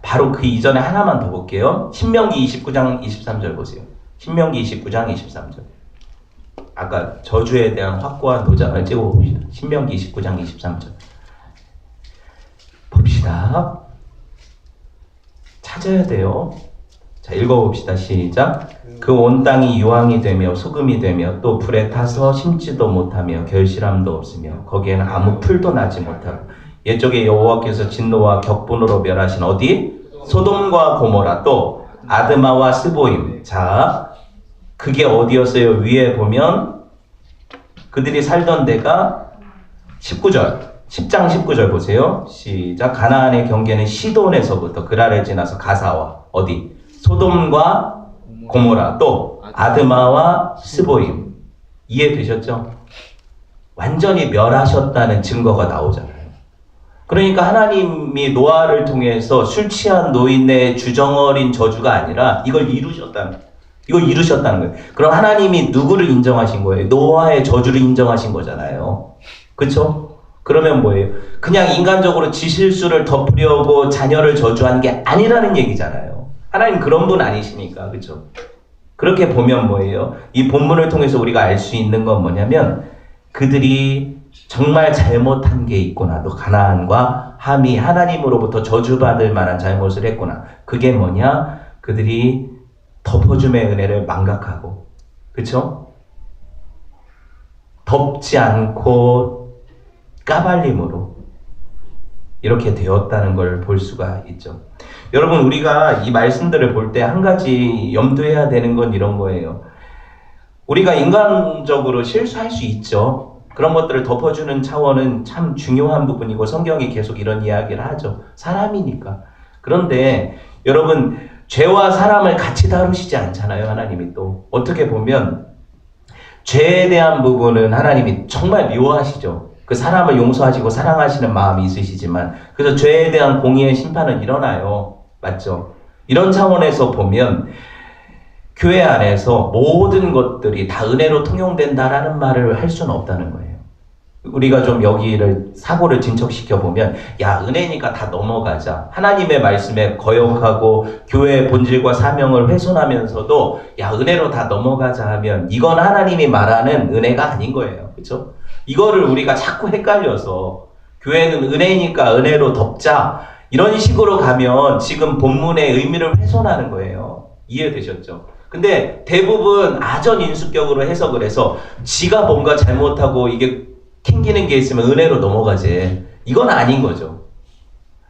바로 그 이전에 하나만 더 볼게요. 신명기 29장 23절 보세요. 신명기 29장 23절. 아까 저주에 대한 확고한 도장을 찍어봅시다. 신명기 29장 23절. 봅시다. 찾아야 돼요. 자, 읽어봅시다. 시작. 그 온 땅이 유황이 되며 소금이 되며 또 불에 타서 심지도 못하며 결실함도 없으며 거기에는 아무 풀도 나지 못하고 옛적에 여호와께서 진노와 격분으로 멸하신 어디? 소돔과 고모라 또 아드마와 스보임. 자, 그게 어디였어요? 위에 보면 그들이 살던 데가 19절 10장 19절 보세요. 시작. 가나안의 경계는 시돈에서부터 그라를 지나서 가사와 어디? 소돔과 고모라 또 아드마와 스보임. 이해되셨죠? 완전히 멸하셨다는 증거가 나오잖아요. 그러니까 하나님이 노아를 통해서 술 취한 노인의 주정어린 저주가 아니라 이걸 이루셨다는 거예요. 그럼 하나님이 누구를 인정하신 거예요? 노아의 저주를 인정하신 거잖아요. 그렇죠? 그러면 뭐예요? 그냥 인간적으로 지실수를 덮으려고 자녀를 저주한 게 아니라는 얘기잖아요. 하나님 그런 분 아니시니까, 그렇죠? 그렇게 보면 뭐예요? 이 본문을 통해서 우리가 알 수 있는 건 뭐냐면 그들이 정말 잘못한 게 있구나. 또 가나안과 함이 하나님으로부터 저주받을 만한 잘못을 했구나. 그게 뭐냐? 그들이 덮어줌의 은혜를 망각하고, 그렇죠? 덮지 않고 까발림으로 이렇게 되었다는 걸 볼 수가 있죠. 여러분, 우리가 이 말씀들을 볼 때 한 가지 염두해야 되는 건 이런 거예요. 우리가 인간적으로 실수할 수 있죠. 그런 것들을 덮어주는 차원은 참 중요한 부분이고 성경이 계속 이런 이야기를 하죠. 사람이니까. 그런데 여러분, 죄와 사람을 같이 다루시지 않잖아요. 하나님이 또. 어떻게 보면 죄에 대한 부분은 하나님이 정말 미워하시죠. 그 사람을 용서하시고 사랑하시는 마음이 있으시지만 그래서 죄에 대한 공의의 심판은 일어나요. 맞죠? 이런 차원에서 보면 교회 안에서 모든 것들이 다 은혜로 통용된다라는 말을 할 수는 없다는 거예요. 우리가 좀 여기를 사고를 진척시켜 보면 야, 은혜니까 다 넘어가자. 하나님의 말씀에 거역하고 교회의 본질과 사명을 훼손하면서도 야, 은혜로 다 넘어가자 하면 이건 하나님이 말하는 은혜가 아닌 거예요. 그렇죠? 이거를 우리가 자꾸 헷갈려서 교회는 은혜니까 은혜로 덮자 이런 식으로 가면 지금 본문의 의미를 훼손하는 거예요. 이해되셨죠? 근데 대부분 아전인수격으로 해석을 해서 지가 뭔가 잘못하고 이게 캥기는 게 있으면 은혜로 넘어가지. 이건 아닌 거죠.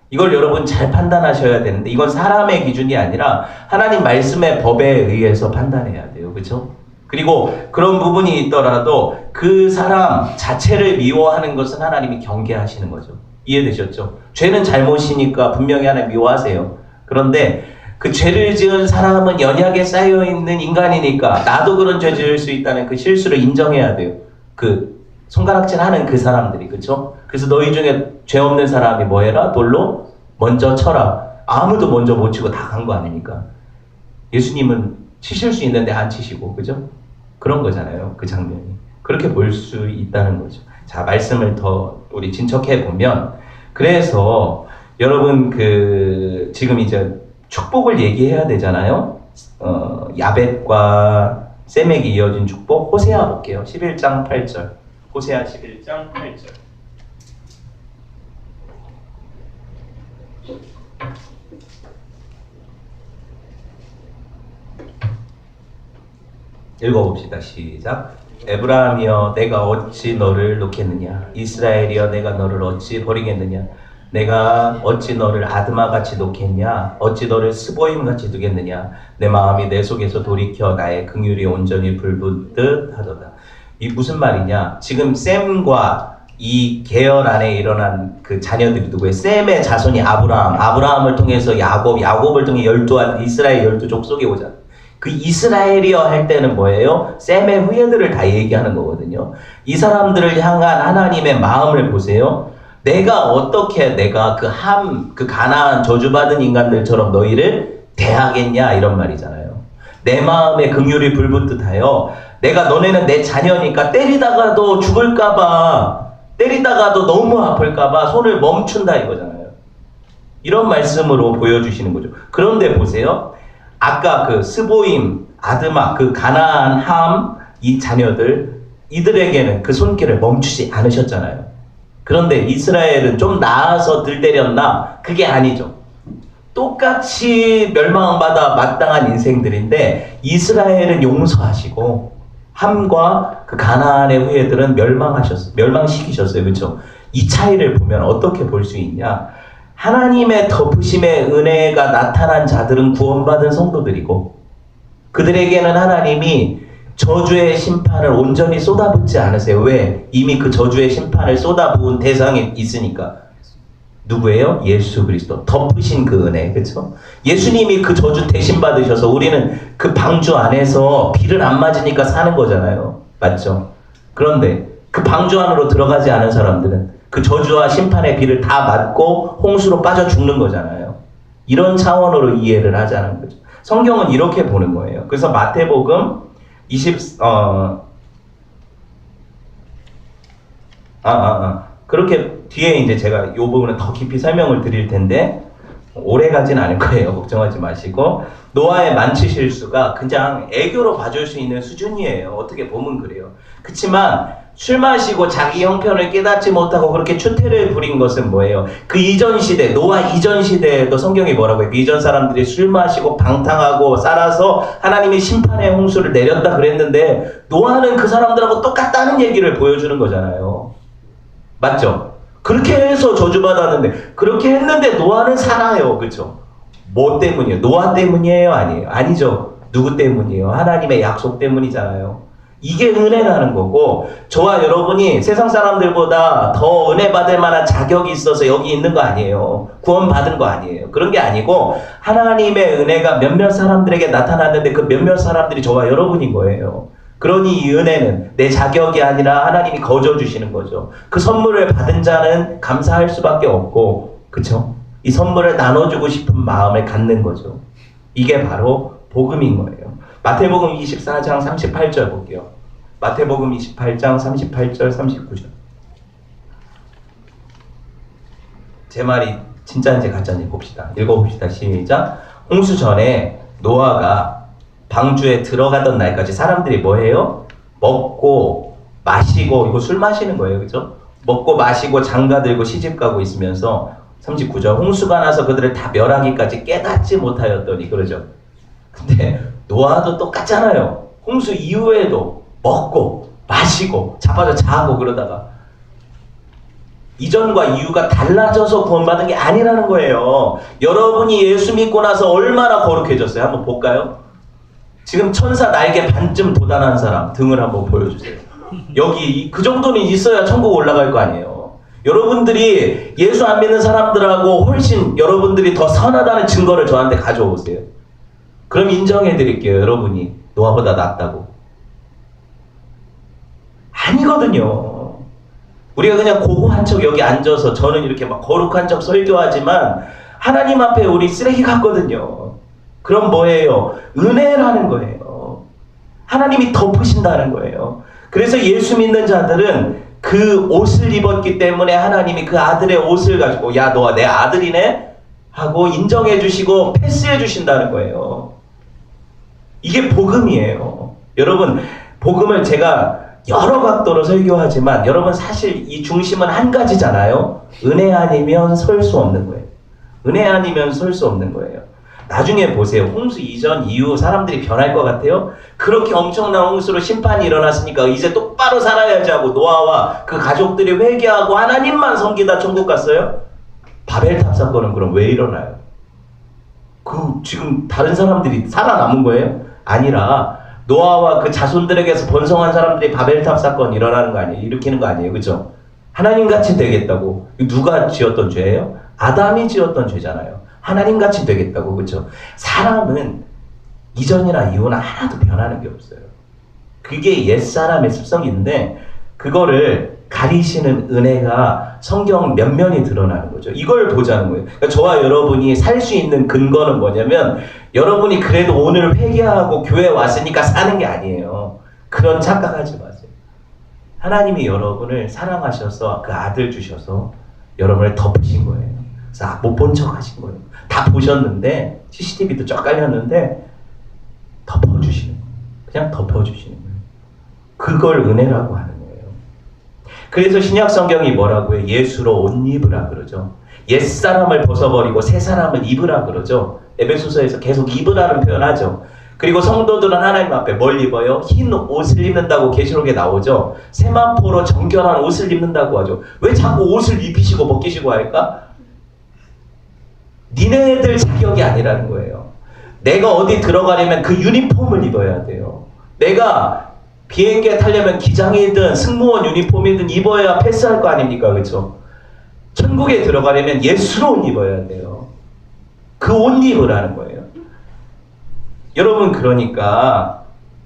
이걸 여러분 잘 판단하셔야 되는데 이건 사람의 기준이 아니라 하나님 말씀의 법에 의해서 판단해야 돼요. 그렇죠? 그리고 그런 부분이 있더라도 그 사람 자체를 미워하는 것은 하나님이 경계하시는 거죠. 이해되셨죠? 죄는 잘못이니까 분명히 하나님 미워하세요. 그런데 그 죄를 지은 사람은 연약에 쌓여있는 인간이니까 나도 그런 죄 지을 수 있다는 그 실수를 인정해야 돼요. 그 손가락질 하는 그 사람들이, 그쵸? 그래서 너희 중에 죄 없는 사람이 뭐 해라? 돌로 먼저 쳐라. 아무도 먼저 못 치고 다 간 거 아닙니까? 예수님은 치실 수 있는데 안 치시고, 그죠? 그런 거잖아요. 그 장면이. 그렇게 볼 수 있다는 거죠. 자, 말씀을 더 우리 진척해 보면, 그래서 여러분 지금 이제 축복을 얘기해야 되잖아요. 야벳과 셈에게 이어진 축복. 호세아 볼게요. 11장 8절. 호세아 11장 8절. 읽어봅시다. 시작. 에브라임이여 내가 어찌 너를 놓겠느냐. 이스라엘이여 내가 너를 어찌 버리겠느냐. 내가 어찌 너를 아드마같이 놓겠냐. 어찌 너를 스보임같이 두겠느냐. 내 마음이 내 속에서 돌이켜 나의 긍휼이 온전히 불붙듯 하도다. 이 무슨 말이냐. 지금 셈과 이 계열 안에 일어난 그 자녀들이 누구예요? 셈의 자손이 아브라함을 통해서 야곱을 통해 이스라엘 12족속이 오잖아요. 그 이스라엘이여 할 때는 뭐예요? 셈의 후예들을 다 얘기하는 거거든요. 이 사람들을 향한 하나님의 마음을 보세요. 내가 어떻게 그 가나안 저주받은 인간들처럼 너희를 대하겠냐 이런 말이잖아요. 내 마음에 긍휼이 불붙듯 하여 내가 너네는 내 자녀니까 때리다가도 죽을까봐 때리다가도 너무 아플까봐 손을 멈춘다 이거잖아요. 이런 말씀으로 보여주시는 거죠. 그런데 보세요. 아까 그 스보임, 아드마, 그 가나안, 함, 이 자녀들 이들에게는 그 손길을 멈추지 않으셨잖아요. 그런데 이스라엘은 좀 나아서 들 때렸나? 그게 아니죠. 똑같이 멸망받아 마땅한 인생들인데 이스라엘은 용서하시고 함과 그 가나안의 후예들은 멸망시키셨어요. 그렇죠? 이 차이를 보면 어떻게 볼 수 있냐? 하나님의 덮으심의 은혜가 나타난 자들은 구원받은 성도들이고 그들에게는 하나님이 저주의 심판을 온전히 쏟아붓지 않으세요. 왜? 이미 그 저주의 심판을 쏟아부은 대상이 있으니까. 누구예요? 예수 그리스도. 덮으신 그 은혜. 그렇죠? 예수님이 그 저주 대신 받으셔서 우리는 그 방주 안에서 비를 안 맞으니까 사는 거잖아요. 맞죠? 그런데 그 방주 안으로 들어가지 않은 사람들은 그 저주와 심판의 비를 다 맞고 홍수로 빠져 죽는 거잖아요. 이런 차원으로 이해를 하자는 거죠. 성경은 이렇게 보는 거예요. 그래서 마태복음 그렇게 뒤에 이제 제가 이 부분은 더 깊이 설명을 드릴 텐데 오래 가진 않을 거예요. 걱정하지 마시고. 노아의 만취 실수가 그냥 애교로 봐줄 수 있는 수준이에요. 어떻게 보면 그래요. 그치만 술 마시고 자기 형편을 깨닫지 못하고 그렇게 추태를 부린 것은 뭐예요? 그 이전 시대, 노아 이전 시대에도 성경이 뭐라고 해요? 그 이전 사람들이 술 마시고 방탕하고 살아서 하나님이 심판의 홍수를 내렸다 그랬는데 노아는 그 사람들하고 똑같다는 얘기를 보여주는 거잖아요. 맞죠? 그렇게 해서 저주받았는데, 그렇게 했는데 노아는 살아요. 그죠? 뭐 때문이에요? 노아 때문이에요? 아니에요? 아니죠. 누구 때문이에요? 하나님의 약속 때문이잖아요. 이게 은혜라는 거고, 저와 여러분이 세상 사람들보다 더 은혜 받을 만한 자격이 있어서 여기 있는 거 아니에요. 구원 받은 거 아니에요. 그런 게 아니고 하나님의 은혜가 몇몇 사람들에게 나타났는데 그 몇몇 사람들이 저와 여러분인 거예요. 그러니 이 은혜는 내 자격이 아니라 하나님이 거저 주시는 거죠. 그 선물을 받은 자는 감사할 수밖에 없고, 그쵸? 이 선물을 나눠주고 싶은 마음을 갖는 거죠. 이게 바로 복음인 거예요. 마태복음 24장 38절 볼게요. 마태복음 28장 38절 39절. 제 말이 진짜인지 가짜인지 봅시다. 읽어봅시다. 시작. 홍수 전에 노아가 방주에 들어가던 날까지 사람들이 뭐 해요? 먹고 마시고, 이거 술 마시는 거예요. 그죠? 먹고 마시고 장가 들고 시집 가고 있으면서 39절. 홍수가 나서 그들을 다 멸하기까지 깨닫지 못하였더니, 그러죠. 근데 노아도 똑같잖아요. 홍수 이후에도 먹고 마시고 자빠져 자고 그러다가 이전과 이유가 달라져서 구원받은 게 아니라는 거예요. 여러분이 예수 믿고 나서 얼마나 거룩해졌어요? 한번 볼까요? 지금 천사 날개 반쯤 도달한 사람 등을 한번 보여주세요. 여기 그 정도는 있어야 천국 올라갈 거 아니에요. 여러분들이 예수 안 믿는 사람들하고 훨씬 여러분들이 더 선하다는 증거를 저한테 가져오세요. 그럼 인정해 드릴게요. 여러분이 노아보다 낫다고. 아니거든요. 우리가 그냥 고고한 척 여기 앉아서 저는 이렇게 막 거룩한 척 설교하지만 하나님 앞에 우리 쓰레기 같거든요. 그럼 뭐예요? 은혜라는 거예요. 하나님이 덮으신다는 거예요. 그래서 예수 믿는 자들은 그 옷을 입었기 때문에 하나님이 그 아들의 옷을 가지고 야 너가 내 아들이네? 하고 인정해 주시고 패스해 주신다는 거예요. 이게 복음이에요. 여러분, 복음을 제가 여러 각도로 설교하지만 여러분 사실 이 중심은 한 가지잖아요. 은혜 아니면 설 수 없는 거예요. 은혜 아니면 설 수 없는 거예요. 나중에 보세요. 홍수 이전 이후 사람들이 변할 것 같아요? 그렇게 엄청난 홍수로 심판이 일어났으니까 이제 똑바로 살아야지 하고 노아와 그 가족들이 회개하고 하나님만 섬기다 천국 갔어요? 바벨탑 사건은 그럼 왜 일어나요? 지금 다른 사람들이 살아남은 거예요? 아니라 노아와 그 자손들에게서 번성한 사람들이 바벨탑 사건 일어나는 거 아니에요? 일으키는 거 아니에요? 그죠? 하나님같이 되겠다고. 누가 지었던 죄예요? 아담이 지었던 죄잖아요. 하나님같이 되겠다고. 그죠? 사람은 이전이나 이후나 하나도 변하는 게 없어요. 그게 옛사람의 습성인데 그거를 가리시는 은혜가 성경 몇 면이 드러나는 거죠. 이걸 보자는 거예요. 그러니까 저와 여러분이 살 수 있는 근거는 뭐냐면 여러분이 그래도 오늘 회개하고 교회 왔으니까 사는 게 아니에요. 그런 착각하지 마세요. 하나님이 여러분을 사랑하셔서 그 아들 주셔서 여러분을 덮으신 거예요. 그래서 못 본 척 하신 거예요. 다 보셨는데 CCTV도 쫙 깔렸는데 덮어주시는 거예요. 그냥 덮어주시는 거예요. 그걸 은혜라고 하는 거예요. 그래서 신약 성경이 뭐라고 해요? 예수로 옷 입으라 그러죠. 옛사람을 벗어버리고 새사람을 입으라 그러죠. 에베소서에서 계속 입으라는 표현하죠. 그리고 성도들은 하나님 앞에 뭘 입어요? 흰 옷을 입는다고 계시록에 나오죠. 세마포로 정결한 옷을 입는다고 하죠. 왜 자꾸 옷을 입히시고 벗기시고 할까? 니네들 자격이 아니라는 거예요. 내가 어디 들어가려면 그 유니폼을 입어야 돼요. 내가 비행기에 타려면 기장이든 승무원 유니폼이든 입어야 패스할 거 아닙니까? 그렇죠? 천국에 들어가려면 예수로 옷 입어야 돼요. 그 옷 입으라는 거예요. 여러분, 그러니까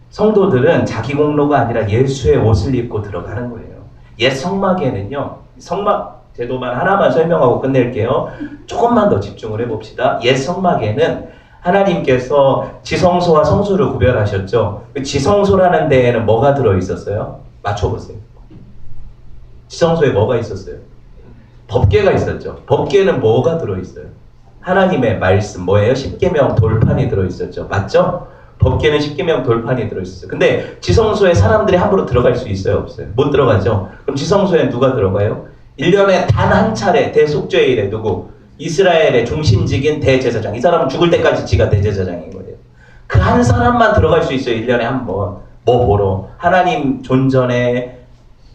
성도들은 자기 공로가 아니라 예수의 옷을 입고 들어가는 거예요. 옛 성막에는요, 성막 제도만 하나만 설명하고 끝낼게요. 조금만 더 집중을 해봅시다. 옛 성막에는 하나님께서 지성소와 성소를 구별하셨죠. 그 지성소라는 데에는 뭐가 들어있었어요? 맞춰보세요. 지성소에 뭐가 있었어요? 법궤가 있었죠. 법궤는 뭐가 들어있어요? 하나님의 말씀 뭐예요? 십계명 돌판이 들어있었죠. 맞죠? 법계는 십계명 돌판이 들어있었어요. 근데 지성소에 사람들이 함부로 들어갈 수 있어요? 없어요? 못 들어가죠? 그럼 지성소에 누가 들어가요? 1년에 단 한 차례 대속죄일에 누구? 이스라엘의 중심직인 대제사장. 이 사람은 죽을 때까지 지가 대제사장인 거예요. 그 한 사람만 들어갈 수 있어요. 1년에 한 번. 뭐 보러? 하나님 존전에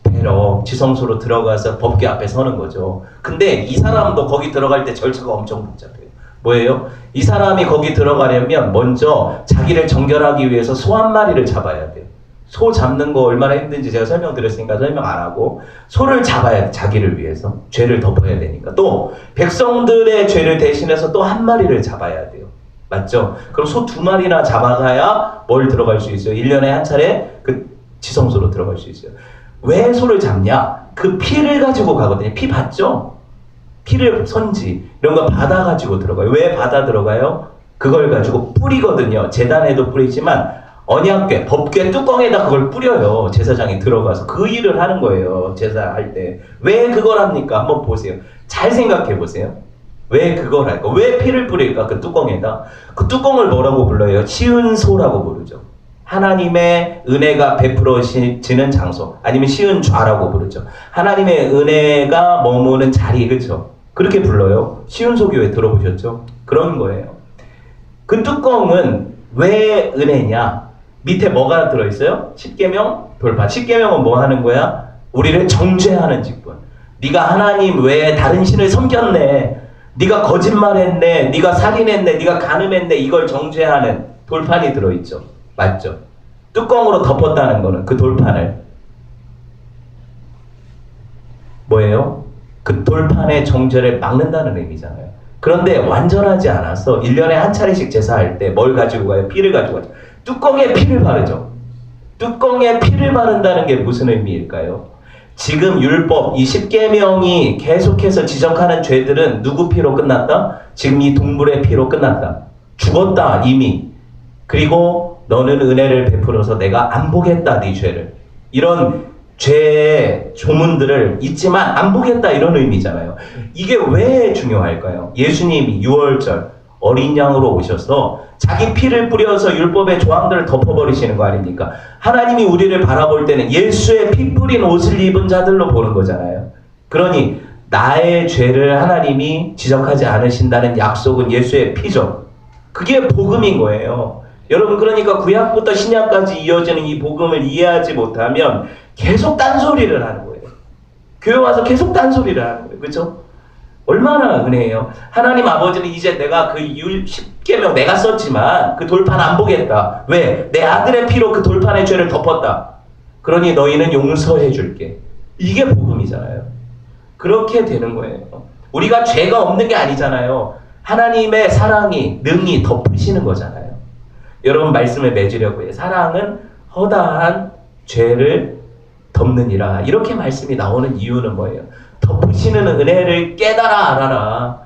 뵈러 지성소로 들어가서 법궤 앞에 서는 거죠. 근데 이 사람도 거기 들어갈 때 절차가 엄청 복잡해요. 뭐예요? 이 사람이 거기 들어가려면 먼저 자기를 정결하기 위해서 소 한 마리를 잡아야 돼요. 소 잡는 거 얼마나 힘든지 제가 설명드렸으니까 설명 안 하고, 소를 잡아야 돼. 자기를 위해서 죄를 덮어야 되니까. 또 백성들의 죄를 대신해서 또 한 마리를 잡아야 돼요. 맞죠? 그럼 소 2마리나 잡아가야 뭘 들어갈 수 있어요? 1년에 한 차례 그 지성소로 들어갈 수 있어요. 왜 소를 잡냐? 그 피를 가지고 가거든요. 피 봤죠? 피를, 선지 이런 거 받아가지고 들어가요. 왜 받아 들어가요? 그걸 가지고 뿌리거든요. 제단에도 뿌리지만 언약궤, 법궤 뚜껑에다 그걸 뿌려요. 제사장이 들어가서 그 일을 하는 거예요. 제사할 때. 왜 그걸 합니까? 한번 보세요. 잘 생각해 보세요. 왜 그걸 할까? 왜 피를 뿌릴까? 그 뚜껑에다. 그 뚜껑을 뭐라고 불러요? 시은소라고 부르죠. 하나님의 은혜가 베풀어지는 장소, 아니면 시은좌라고 부르죠. 하나님의 은혜가 머무는 자리, 그렇죠? 그렇게 불러요. 시은소교회 들어보셨죠? 그런 거예요. 그 뚜껑은 왜 은혜냐? 밑에 뭐가 들어있어요? 십계명 돌판. 십계명은 뭐 하는 거야? 우리를 정죄하는 직분. 네가 하나님 외에 다른 신을 섬겼네, 네가 거짓말했네, 네가 살인했네, 네가 간음했네, 이걸 정죄하는 돌판이 들어있죠. 맞죠? 뚜껑으로 덮었다는 거는 그 돌판을 뭐예요? 그 돌판의 정죄를 막는다는 의미잖아요. 그런데 완전하지 않아서 1년에 한 차례씩 제사할 때 뭘 가지고 가요? 피를 가지고 가죠. 뚜껑에 피를 바르죠. 뚜껑에 피를 바른다는 게 무슨 의미일까요? 지금 율법, 이 십계명이 계속해서 지적하는 죄들은 누구 피로 끝났다? 지금 이 동물의 피로 끝났다. 죽었다 이미. 그리고 너는 은혜를 베풀어서 내가 안 보겠다 네 죄를. 이런 죄의 조문들을 잊지만 안 보겠다, 이런 의미잖아요. 이게 왜 중요할까요? 예수님이 6월절 어린 양으로 오셔서 자기 피를 뿌려서 율법의 조항들을 덮어버리시는 거 아닙니까? 하나님이 우리를 바라볼 때는 예수의 피 뿌린 옷을 입은 자들로 보는 거잖아요. 그러니 나의 죄를 하나님이 지적하지 않으신다는 약속은 예수의 피죠. 그게 복음인 거예요. 여러분, 그러니까 구약부터 신약까지 이어지는 이 복음을 이해하지 못하면 계속 딴소리를 하는 거예요. 교회 와서 계속 딴소리를 하는 거예요. 그렇죠? 얼마나 은혜예요. 하나님 아버지는 이제 내가 그 십계명 내가 썼지만 그 돌판 안 보겠다. 왜? 내 아들의 피로 그 돌판의 죄를 덮었다. 그러니 너희는 용서해 줄게. 이게 복음이잖아요. 그렇게 되는 거예요. 우리가 죄가 없는 게 아니잖아요. 하나님의 사랑이, 능히 덮으시는 거잖아요. 여러분, 말씀을 맺으려고 해요. 사랑은 허다한 죄를 덮느니라. 이렇게 말씀이 나오는 이유는 뭐예요? 덮으시는 은혜를 깨달아 알아라.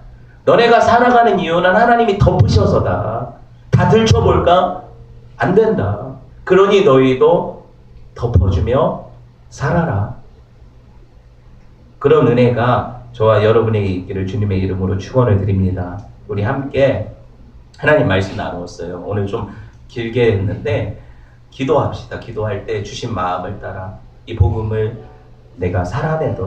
너네가 살아가는 이유는 하나님이 덮으셔서다. 다 들춰볼까? 안 된다. 그러니 너희도 덮어주며 살아라. 그런 은혜가 저와 여러분에게 있기를 주님의 이름으로 축원을 드립니다. 우리 함께 하나님 말씀 나누었어요. 오늘 좀 길게 했는데 기도합시다. 기도할 때 주신 마음을 따라 이 복음을 내가 살아내도록